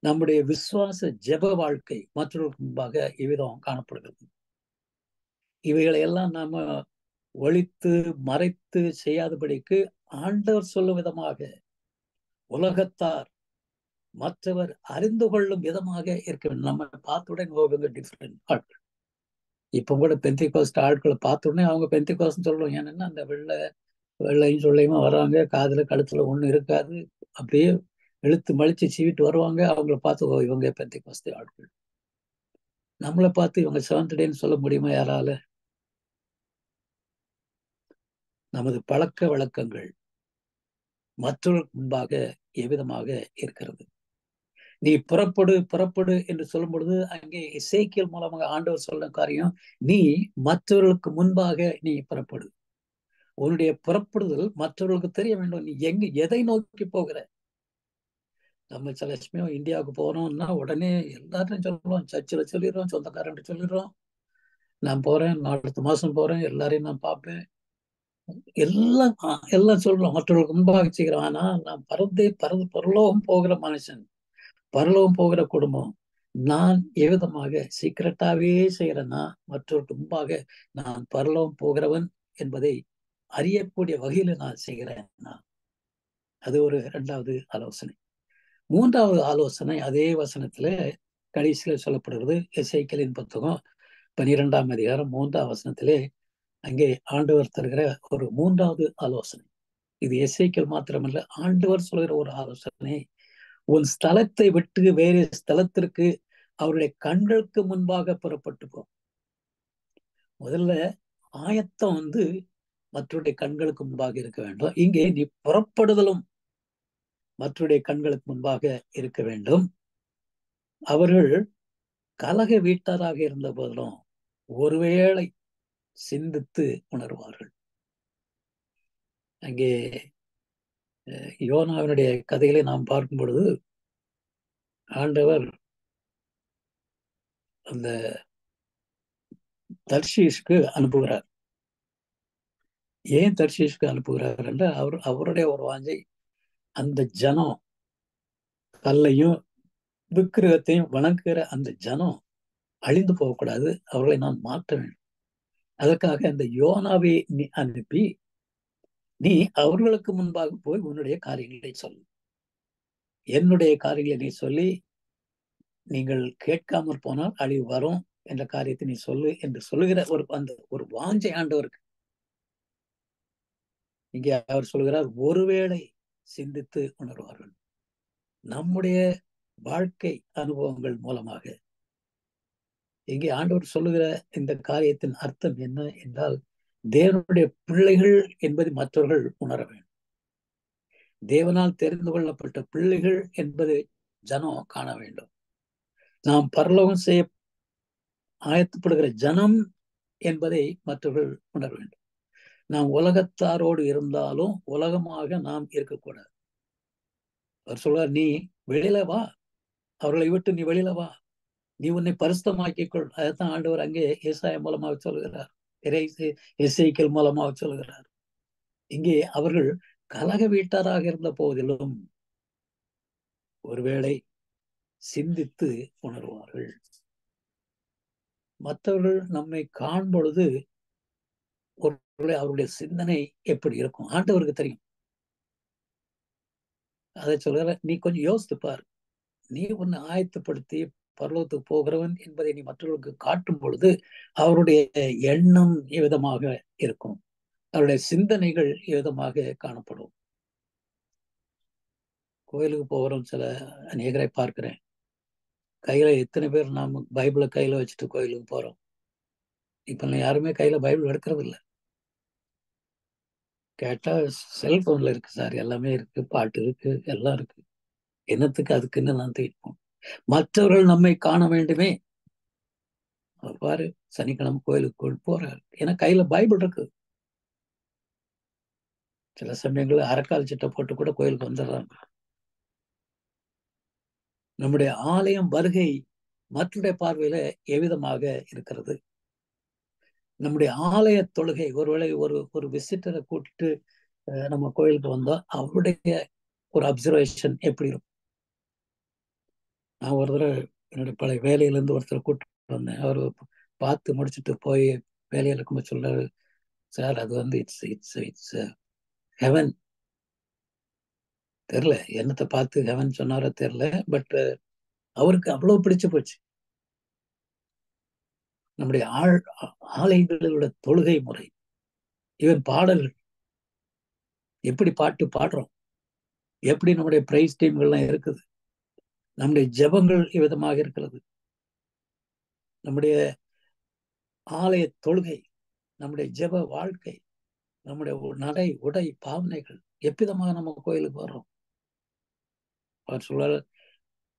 நம்முடைய விசுவாச ஜெப வாழ்க்கை மற்றவர்களுக்கு முன்பாக எவ்விதம் காணப்படுகிறது? இவைகளை எல்லாம் நாம ஒழித்து மறைத்து செய்யாதபடிக்கு ஆண்டவர் சொல்லும் விதமாக, உலகத்தார் மற்றவர் அறிந்து கொள்ளும் விதமாக இருக்க வேண்டும். நம்ம பார்த்துடன் டிஃபரெண்ட் ஆட்கள். இப்ப கூட பெந்தைக்கோஸ்ட் ஆட்களை பார்த்த உடனே அவங்க பெந்தைக்கோஸ்ட்னு சொல்றோம். ஏன்னா அந்த வெள்ளையும் சொல்லையுமா வர்றாங்க, காதுல கழுத்துல ஒண்ணு இருக்காது, அப்படியே இழுத்து மலிச்சு சீவிட்டு வருவாங்க. அவங்கள பார்த்து "ஓ, இவங்க பெந்தைக்கோஸ்து ஆட்கள்." நம்மளை பார்த்து இவங்க செவன்த் டேன்னு சொல்ல முடியுமா யாரால? நமது பழக்க வழக்கங்கள் மற்றவர்களுக்கு முன்பாக எவ்விதமாக இருக்கிறது? நீ புறப்படு புறப்படு என்று சொல்லும் பொழுது அங்கே எசேக்கியேல் மூலமாக ஆண்டவர் சொல்ற காரியம், நீ மற்றவர்களுக்கு முன்பாக நீ புறப்படு. உன்னுடைய புறப்படுதல் மற்றவர்களுக்கு தெரிய வேண்டும். நீ எதை நோக்கி போகிற? நம்ம சில சமயம் இந்தியாவுக்கு போறோம்னா உடனே எல்லாத்தையும் சொல்லுவோம், சர்ச்சில் சொல்லிடுறோம், சொந்தக்காரன் சொல்லிடுறோம், நான் போறேன், அடுத்த மாசம் போறேன், எல்லாரையும் நான் பார்ப்பேன், எல்லாம் எல்லாம் சொல்றோம், மற்றவர்களுக்கு முன்பாக செய்கிறோம். ஆனா நான் பரலோகம் போகிற மனுஷன், பரலோகம் போகிற குடும்பம், நான் எவ்விதமாக சீக்கிரட்டாவே செய்யறேன்னா மற்றவர்களுக்கு முன்பாக நான் பரலோகம் போகிறவன் என்பதை அறியக்கூடிய வகையில நான் செய்கிறேன். அது ஒரு இரண்டாவது ஆலோசனை. மூன்றாவது ஆலோசனை அதே வசனத்துல கடைசியில சொல்லப்படுகிறது. எசேக்கியேலின் புத்தகம் 12ஆம் அதிகாரம் 3ஆம் வசனத்திலே அங்கே ஆண்டவர் தருகிற ஒரு மூன்றாவது ஆலோசனை. இது எசேக்கியேல் மாத்திரமல்ல, ஆண்டவர் சொல்கிற ஒரு ஆலோசனை. உன் ஸ்தலத்தை விட்டு வேறு ஸ்தலத்திற்கு அவருடைய கண்களுக்கு முன்பாக புறப்பட்டு போ. முதல்ல ஆயத்தம் மற்றவருடைய கண்களுக்கு முன்பாக இருக்க வேண்டும். இங்கே நீ புறப்படுதலும் மற்றவருடைய கண்களுக்கு முன்பாக இருக்க வேண்டும். அவர்கள் கலக வீட்டாராக இருந்த போதிலும் ஒருவேளை சிந்தித்து உணர்வார்கள். அங்கே யோனாவினுடைய கதைகளை நாம் பார்க்கும் பொழுது ஆண்டவர் அந்த தர்ஷீஷ்க்கு அனுப்புகிறார். ஏன் தர்ஷீஷ்க்கு அனுப்புகிறார் என்றால் அவருடைய ஒரு வாஞ்சை, அந்த ஜனம் கல்லையும் விக்கிரகத்தையும் வணங்குகிற அந்த ஜனம் அழிந்து போகக்கூடாது, அவர்களை நான் மாற்ற வேண்டும். அதற்காக அந்த யோனாவை நீ அனுப்பி நீ அவர்களுக்கு முன்பாக போய் உன்னுடைய காரியங்களை சொல்லு, என்னுடைய காரியங்களை நீ சொல்லி நீங்கள் கேட்காமற் போனால் அழிவு வரும் என்ற காரியத்தை நீ சொல்லு என்று சொல்லுகிற ஒரு வாஞ்சை ஆண்டவருக்கு. இங்கே அவர் சொல்கிறார், ஒருவேளை சிந்தித்து உணர்வார்கள். நம்முடைய வாழ்க்கை அனுபவங்கள் மூலமாக இங்கே ஆண்டவர் சொல்லுகிற இந்த காரியத்தின் அர்த்தம் என்ன என்றால், தேவனுடைய பிள்ளைகள் என்பதை மற்றவர்கள் உணர வேண்டும். தேவனால் தெரிந்து கொள்ளப்பட்ட பிள்ளைகள் என்பதை ஜனம் காண வேண்டும். நாம் பரலோகம் செய்ய ஆயத்தப்படுகிற ஜனம் என்பதை மற்றவர்கள் உணர வேண்டும். நாம் உலகத்தாரோடு இருந்தாலும் உலகமாக நாம் இருக்கக்கூடாது. அவர் சொல்றார், நீ வெளியில வா, அவர்களை விட்டு நீ வெளியில வா, நீ உன்னை பரிசுத்தமாக்கிக்கொள். அதைத்தான் ஆண்டவர் அங்கே ஏசாயா மூலமாக சொல்கிறார், எசேக்கியேல் மூலமாக சொல்கிறார். இங்கே அவர்கள் கலக வீட்டாராக இருந்த போதிலும் ஒருவேளை சிந்தித்து உணர்வார்கள். மற்றவர்கள் நம்மை காண்பொழுது அவருடைய சிந்தனை எப்படி இருக்கும் ஆண்டவருக்கு தெரியும். அதை சொல்ற, நீ கொஞ்சம் யோசித்து பார். நீ உன்னை ஆயத்தப்படுத்தி பரலோகத்துக்கு போகிறவன் என்பதை நீ மற்றவர்களுக்கு காட்டும் பொழுது அவருடைய எண்ணம் எவ்விதமாக இருக்கும், அவருடைய சிந்தனைகள் எவ்விதமாக காணப்படும். கோயிலுக்கு போகிறோம், சில அநேகரை பார்க்கிறேன், கையில எத்தனை பேர் நாம பைபிளை கையில வச்சுட்டு கோயிலுக்கு போறோம். இப்ப யாருமே கையில பைபிள் எடுக்கிறது இல்லை. கேட்டா செல்போன்ல இருக்கு சார், எல்லாமே இருக்கு, பாட்டு இருக்கு, எல்லாம் இருக்கு, என்னத்துக்கு அதுக்குன்னு நான் தேடிப்போம். மற்றவர்கள் நம்மை காண வேண்டுமே. பாரு, சனிக்கிழமை கோயிலுக்கு போறாரு, ஏன்னா கையில பைபிள் இருக்கு. சில சமயங்கள்ல அரைக்கால் சட்டை போட்டு கூட கோயிலுக்கு வந்துடுறாங்க. நம்முடைய ஆலயம் வருகை மற்றடைய பார்வையில எவ்விதமாக இருக்கிறது? நம்முடைய ஆலய தொழுகை, ஒருவேளை ஒரு விசிட்டரை கூட்டிட்டு நம்ம கோயிலுக்கு வந்தா அவருடைய ஒரு அப்சர்வேஷன் எப்படி இருக்கும்? நான் ஒரு தடவை என்னுடைய பழைய வேலையில இருந்து ஒருத்தரை கூட்டிட்டு வந்தேன். அவரு பார்த்து முடிச்சுட்டு போய் வேலையில இருக்கும்போது சொல்றாரு, சார் அது இட்ஸ் இட்ஸ் இட்ஸ் ஹெவன். தெரியல என்னத்தை பார்த்து ஹெவன் சொன்னாரோ தெரியல, பட் அவருக்கு அவ்வளவு பிடிச்சு போச்சு. நம்முடைய ஆலயங்களோட தொழுகை முறை, இவன் பாடல்கள், எப்படி பாட்டு பாடுறோம், எப்படி நம்முடைய பிரைஸ் டீம்கள்லாம் இருக்குது, நம்முடைய ஜெபங்கள் விதமாக இருக்கிறது, நம்முடைய ஆலய தொழுகை, நம்முடைய ஜெப வாழ்க்கை, நம்முடைய நடை உடை பாவனைகள், எவ்விதமாக நம்ம கோயிலுக்கு வர்றோம். அவர் சொல்றார்,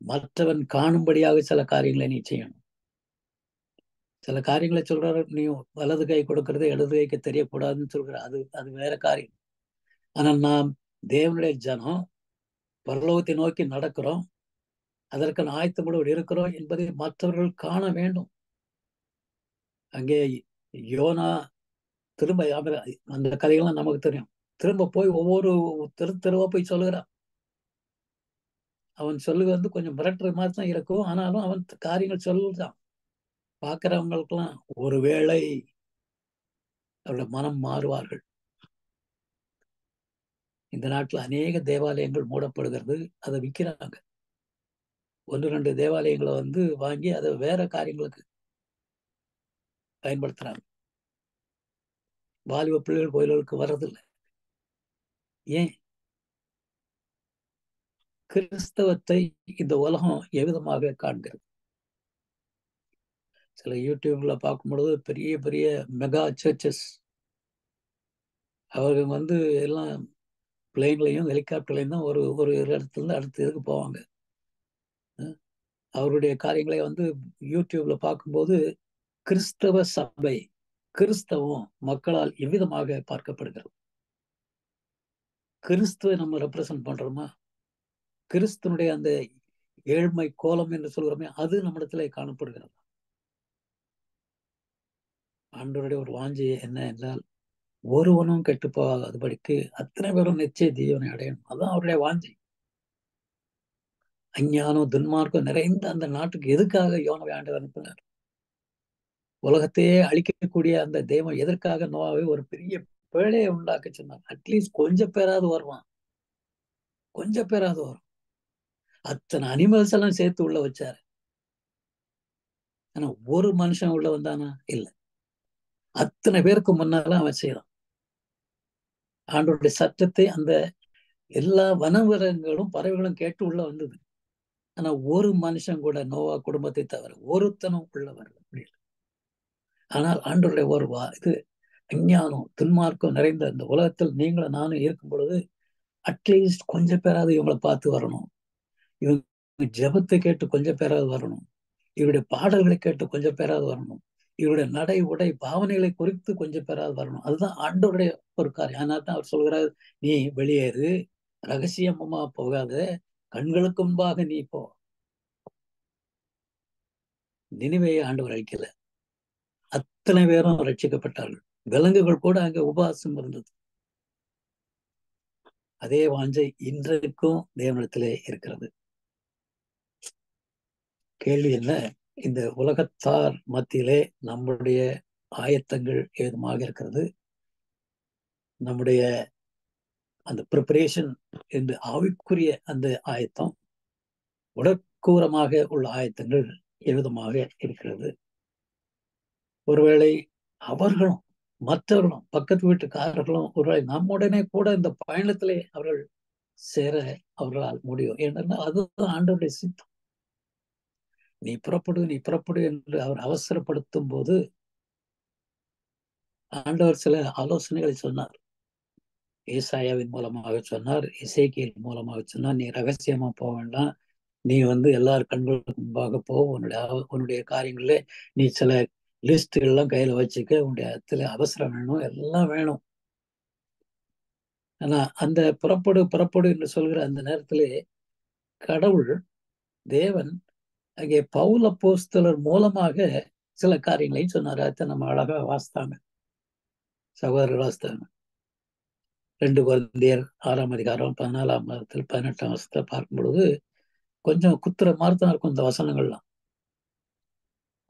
மற்றவன் காணும்படியாக சில காரியங்களை நீ செய்யணும். சில காரியங்களை சொல்றாரு, நீ வலது கை கொடுக்கறது இடது கைக்கு தெரியக்கூடாதுன்னு சொல்கிற, அது வேற காரியம். ஆனா நாம் தேவனுடைய ஜனம், பரலோகத்தை நோக்கி நடக்கிறோம், அதற்கான ஆயத்தங்களோடு இருக்கிறோம் என்பதை மற்றவர்கள் காண வேண்டும். அங்கே யோனா திரும்ப அந்த கதைகள்லாம் நமக்கு தெரியும். திரும்ப போய் ஒவ்வொரு தெருவா போய் சொல்லுகிறான். அவன் சொல்லுவது கொஞ்சம் மிரட்டுற மாதிரி தான் இருக்கும். ஆனாலும் அவன் காரியங்கள் சொல்லுதான். பார்க்கிறவங்களுக்கெல்லாம் ஒருவேளை அவருடைய மனம் மாறுவார்கள். இந்த நாட்டில் அநேக தேவாலயங்கள் மூடப்படுகிறது, அதை விற்கிறாங்க. 1-2 தேவாலயங்களை வாங்கி அதை வேற காரியங்களுக்கு பயன்படுத்துறாங்க. வாலிப பிள்ளைகள் கோயில்களுக்கு வர்றதில்லை. ஏன்? கிறிஸ்தவத்தை இந்த உலகம் எவ்விதமாக காண்கிறது? சில யூடியூப்ல பார்க்கும் பொழுது பெரிய பெரிய மெகா சர்ச்சஸ், அவர்கள் எல்லாம் பிளேன்லையும் ஹெலிகாப்டர்லையும் தான் ஒரு ஒரு இடத்துல இருந்து அடுத்த இதுக்கு போவாங்க. அவருடைய காரியங்களை யூடியூப்ல பார்க்கும்போது கிறிஸ்தவ சபை, கிறிஸ்தவம் மக்களால் எவ்விதமாக பார்க்கப்படுகிறது? கிறிஸ்துவை நம்ம ரெப்ரசன்ட் பண்றோமா? கிறிஸ்துவனுடைய அந்த ஏழ்மை கோலம் என்று சொல்கிறோமே, அது நம்மிடத்துல காணப்படுகிறது. ஆண்டவருடைய ஒரு வாஞ்சை என்ன என்றால், ஒருவனும் கெட்டு போகாதபடிக்கு அத்தனை பேரும் நிச்சய ஜீவனை அடையணும். அதான் அவருடைய வாஞ்சை. அஞ்ஞானம் துன்மார்க்கம் நிறைந்த அந்த நாட்டுக்கு எதுக்காக யோனாவை ஆண்டவர் அனுப்பினார்? உலகத்தையே அழிக்கக்கூடிய அந்த தெய்வம் எதற்காக நோவாவை ஒரு பெரிய பேழையை உண்டாக்க சொன்னார்? அட்லீஸ்ட் கொஞ்சம் பேராது வருவான், கொஞ்சம் பேராது வரும். அத்தனை அனிமல்ஸ் எல்லாம் சேர்த்து உள்ள வச்சாரு. ஆனா ஒரு மனுஷன் உள்ள வந்தானா? இல்ல. அத்தனை பேருக்கு முன்னால அவன் செய்யறான். ஆண்டவருடைய சத்தத்தை அந்த எல்லா வனவிலங்குகளும் பறவைகளும் கேட்டு உள்ள வந்தது. ஆனா ஒரு மனுஷன் கூட, நோவா குடும்பத்தை தவிர ஒருத்தனும் உள்ள வரல முடியல. ஆனால் ஆண்டவருடைய ஒரு இது அஞ்ஞானம் துன்மார்க்கம் நிறைந்த இந்த உலகத்தில் நீங்களும் நானும் இருக்கும் பொழுது அட்லீஸ்ட் கொஞ்சம் பேராது இவங்களை பார்த்து வரணும். இவங்க ஜெபத்தை கேட்டு கொஞ்சம் பேராது வரணும். இவருடைய பாடல்களை கேட்டு கொஞ்சம் பேராது வரணும். இவருடைய நடை உடை பாவனைகளை குறித்து கொஞ்சம் பேராது வரணும். அதுதான் ஆண்டவருடைய ஒரு காரியம். அதனால தான் அவர் சொல்கிறார், நீ வெளியேறு, ரகசியமா போகாத, கண்களுக்கு முன்பாக நீ போ. நினைவையை ஆண்டவர் அழிக்கல. அத்தனை பேரும் ரட்சிக்கப்பட்டார்கள். விலங்குகள் கூட அங்க உபவாசம் இருந்தது. அதே வாஞ்சை இன்றைக்கும் தேவனிடத்திலே இருக்கிறது. கேள்வி என்ன? இந்த உலகத்தார் மத்தியிலே நம்முடைய ஆயத்தங்கள் ஏதுமாக இருக்கிறது. நம்முடைய அந்த ப்ரிப்பரேஷன் என்று ஆவிக்குரிய அந்த ஆயத்தம், உடற்கூறமாக உள்ள ஆயத்தங்கள் எவ்விதமாக இருக்கிறது? ஒருவேளை அவர்களும் மற்றவர்களும் பக்கத்து வீட்டுக்காரர்களும் ஒருவேளை நம்முடனே கூட இந்த பயணத்திலே அவர்கள் சேர அவர்களால் முடியும். ஏனென்றால் அதுதான் ஆண்டவருடைய சித்தம். நீ புறப்படு, நீ புறப்படு என்று அவர் அவசரப்படுத்தும் போது ஆண்டவர் சில ஆலோசனைகளை சொன்னார். ஏசாயாவின் மூலமாக சொன்னார், எசேக்கியேல் மூலமாக சொன்னார். நீ ரகசியமா போக வேண்டாம், நீ எல்லார் கண்களுக்கு முன்பாக போ, உன்னுடைய காரியங்களே நீ சில லிஸ்ட்கள் எல்லாம் கையில வச்சுக்க, உன்னுடைய இடத்துல அவசரம் வேணும், எல்லாம் வேணும். ஆனா அந்த புறப்படு புறப்படு என்று சொல்கிற அந்த நேரத்திலே கடவுள் தேவன் அங்கே பவுல் அப்போஸ்தலர் மூலமாக சில காரியங்களையும் சொன்னார். அதை நம்ம அழகா வாசித்தாங்க, சகோதரர் வாசித்தாங்க. 2 கொரிந்தியர் 6ஆம் அதிகாரம் 14ஆம் அதிகாரத்தில் 18ஆம் வசனத்தை பார்க்கும் பொழுது கொஞ்சம் குத்துற மாதிரி தான் இருக்கும் இந்த வசனங்கள்லாம்.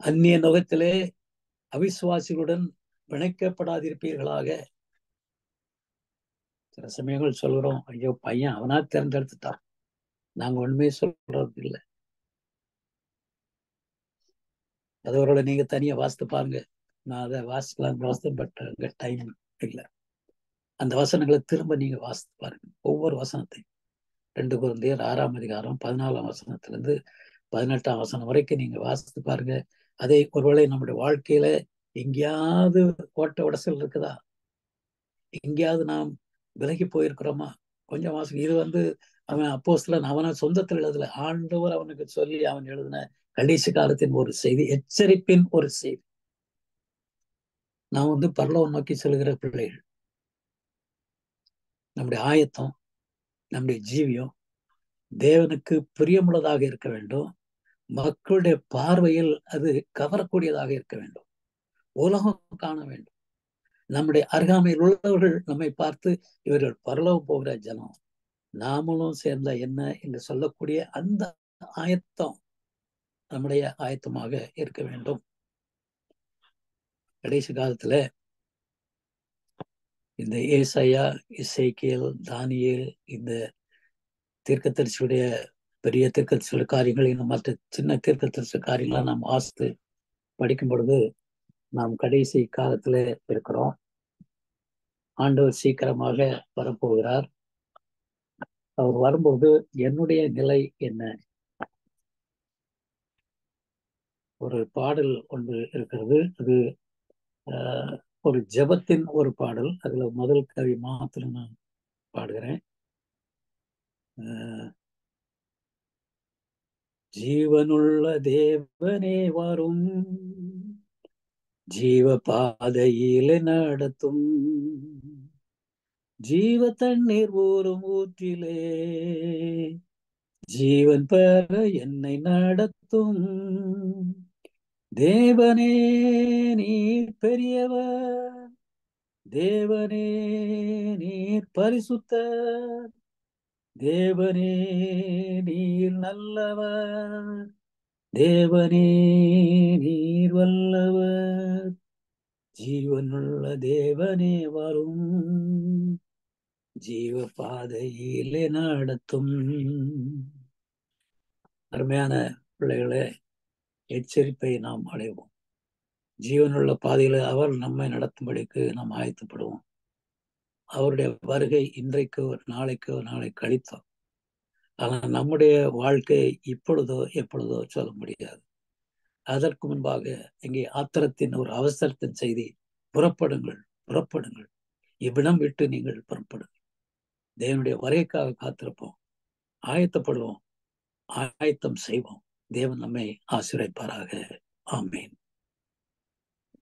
அந்நிய நுகத்திலே அவிசுவாசிகளுடன் பிணைக்கப்படாதிருப்பீர்களாக. சில சமயங்கள் சொல்கிறோம், ஐயோ பையன் அவனா தேர்ந்தெடுத்துட்டான், நாங்க ஒண்ணுமே சொல்றது இல்லை. அதோட நீங்க தனியா வாசித்து பாருங்க. நான் அதை வாசித்தேன், பட் அங்க டைம் இல்லை. அந்த வசனங்களை திரும்ப நீங்க வாசித்து பாருங்க, ஒவ்வொரு வசனத்தையும். 2 கொரிந்தியர் 6ஆம் அதிகாரம் 14ஆம் வசனத்திலிருந்து 18ஆம் வசனம் வரைக்கும் நீங்க வாசித்து பாருங்க. அதை ஒருவேளை நம்முடைய வாழ்க்கையில எங்கேயாவது ஓட்ட உடசல் இருக்குதா, எங்கேயாவது நாம் விலகி போயிருக்கிறோமா, கொஞ்சம் வாசி. இது அவன் அப்போஸ்தலன் அவன சொந்தத்தில் எழுதல, ஆண்டவர் அவனுக்கு சொல்லி அவன் எழுதின கடைசி காலத்தின் ஒரு செய்தி, எச்சரிப்பின் ஒரு செய்தி. நான் பரலோகம் நோக்கி செல்கிற பிள்ளைகள். நம்முடைய ஆயத்தம், நம்முடைய ஜீவியம் தேவனுக்கு பிரியமுள்ளதாக இருக்க வேண்டும். மக்களுடைய பார்வையில் அது கவரக்கூடியதாக இருக்க வேண்டும். உலகம் காண வேண்டும். நம்முடைய அருகாமையில் உள்ளவர்கள் நம்மை பார்த்து இவர்கள் பரலோகம் போகிற ஜனம், நாமளும் சேர்ந்த என்ன என்று சொல்லக்கூடிய அந்த ஆயத்தம் நம்முடைய ஆயத்தமாக இருக்க வேண்டும். கடைசி காலத்துல இந்த ஏசாயா, எசேக்கியேல், தானியேல், இந்த தீர்க்கதரிசியுடைய பெரிய தீர்க்கதரிசியுடைய காரியங்கள், இன்னும் மற்ற சின்ன தீர்க்கதரிசி காரியங்களை நாம் வாசித்து படிக்கும் பொழுது நாம் கடைசி காலத்துல இருக்கிறோம். ஆண்டவர் சீக்கிரமாக வரப்போகிறார். அவர் வரும்போது என்னுடைய நிலை என்ன? ஒரு பாடல் ஒன்று இருக்கிறது. அது ஒரு ஜெபத்தின் ஒரு பாடல். அதுல முதல் கவி மாத்திரம் நான் பாடுகிறேன். ஜீவனுள்ள தேவனே வரும், ஜீவ பாதையில நடத்தும், ஜீவ தண்ணீர் ஊறும் ஊற்றிலே ஜீவன் பெற என்னை நடத்தும். தேவனே நீர் பெரியவர், தேவனே நீர் பரிசுத்தர், தேவனே நீர் நல்லவர், தேவனே நீர் வல்லவர், ஜீவனுள்ள தேவனே வரும், ஜீவ பாதையிலே நடத்தும். அருமையான பிள்ளைகளே, எச்சரிப்பை நாம் அடைவோம். ஜீவனுள்ள பாதையில அவர் நம்மை நடத்தும்படிக்கு நாம் ஆயத்தப்படுவோம். அவருடைய வருகை இன்றைக்கோ நாளைக்கோ நாளை கழித்தோம். ஆனால் நம்முடைய வாழ்க்கை இப்பொழுதோ எப்பொழுதோ சொல்ல முடியாது. அதற்கு முன்பாக இங்கே ஆத்திரத்தின் ஒரு அவசரத்தின் செய்தி, புறப்படுங்கள், புறப்படுங்கள், இவ்விடம் விட்டு நீங்கள் புறப்படுங்கள். தேவனுடைய வருகைக்காக காத்திருப்போம், ஆயத்தப்படுவோம், ஆயத்தம் செய்வோம். தேவன் நம்மை ஆசீர்வதிப்பாராக. ஆமேன்.